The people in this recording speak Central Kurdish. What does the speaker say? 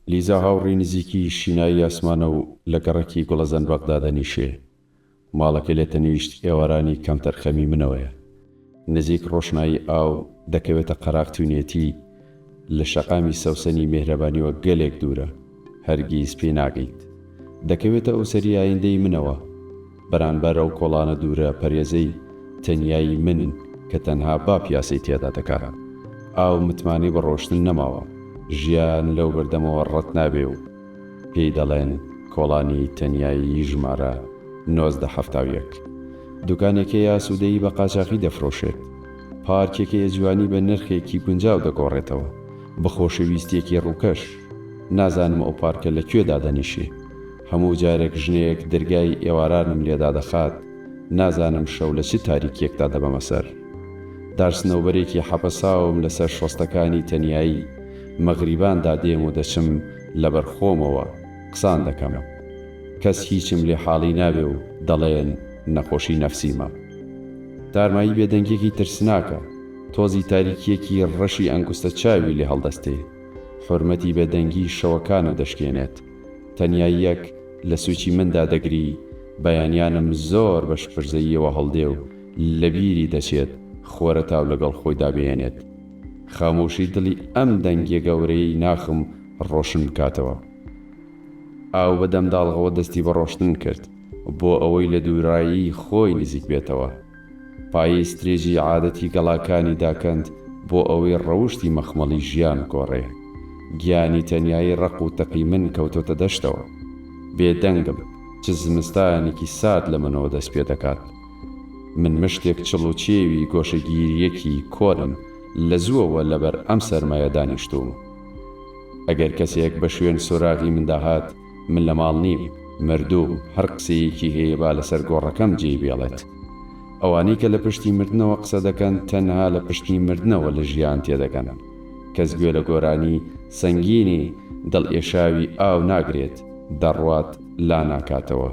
لیزا هاوڕێی نزیکی شینایی ئاسمانە و لە گەڕێکی گوڵەزەن بەغدا دەنیشێ. ماڵەکە لێ تەنیشت ئێوارانی کەم تەرخەمی منەوەیە. نزیک ڕۆشنایی ئاو دەکەوێتە قەراقتوونێتی، لە شەقامی سەوسەنی مێهرەبانیوە گەلێک دوورە، هەرگیز پێ ناگەیت. دەکەوێتە ئەوسەری ئایندەی منەوە، بەرامبەر ئەو کۆڵانە دوورە پەرێزەی تەنیایی من کە تەنها با پیاسەی تێدا دەکات. ئاو متمانی بە ڕۆشتن نەماوە، ژیان لەو بەردەمەوە ڕەت نابێ و پێی دەڵێن کۆڵانی تەنیایی ژمارە 1970. دوکانێکی یاسوودەیی بە قاچاقی دەفرۆشێت، پارکێکی جوانی بە نرخێکی گونجاو دەگۆڕێتەوە، بە خۆشەویستیەکی ڕووکەش. نازانم ئەو پارکە لەکوێدا دەنیشێ. هەموو جارێک ژنەیەک دەرگای ئێوارانم لێدا دەخات، نازانم شەو لە چ تاریکیەکدا دەبەمە سەر. دارسنەوبەرێکی حەپەساوم لەسەر شۆستەکانی تەنیایی، مەغریباندا دێم و دەچم لەبەر خۆمەوە قسان دەکەم. کەس هیچم لێ حاڵی نابێ و دەڵێن نەخۆشی نەفسیمە. تارمایی بێدەنگێکی ترسناکە، تۆزی تاریکیەکی ڕەشی ئەنگوستە چاوی لێ هەڵدەستێ، حورمەتی بێدەنگی شەوەکانە دەشکێنێت. تەنیاییەک لە سوچی مندا دەگری، بەیانیانم زۆر بە شپرزەییەوە هەڵدێ و لە بیری دەچێت خۆرە تاو لەگەڵ خۆی دابێنێت. خامۆشی دڵی ئەم دەنگێ گەورەی ناخم ڕۆشن بکاتەوە. ئاو بەدەم داڵغەوە دەستی بە ڕۆشتن کرد بۆ ئەوەی لە دوورایی خۆی نزیک بێتەوە. پایەی سترێژی عادەتی گەڵاکانی داکەند بۆ ئەوەی ڕەوشتی مەخمەڵی ژیان گۆڕێ. گیانی تەنیایی ڕق و تەقی من کەوتۆتە دەشتەوە. بێدەنگم چ زمستانێکی سارد لە منەوە دەست پێ دەکات. من مشتێک چڵ و چێوی گۆشەگیریەکی کۆرم لە زووەوە لەبەر ئەم سەرمایە دانیشتوم. ئەگەر کەسێک بە شوێن سۆراغی من داهات، من لە ماڵ نیم، مردووم، هەر قسەیەکی هەیە با لەسەر گۆڕەکەم جێی بێڵێت. ئەوانەی کە لە پشتی مردنەوە قسە دەکەن تەنها لە پشتی مردنەوە لە ژیان تێدەگەنن. کەس گوێ لە گۆرانی سەنگینی دڵ ئێشاوی ئاو ناگرێت، دەڕوات لا ناکاتەوە.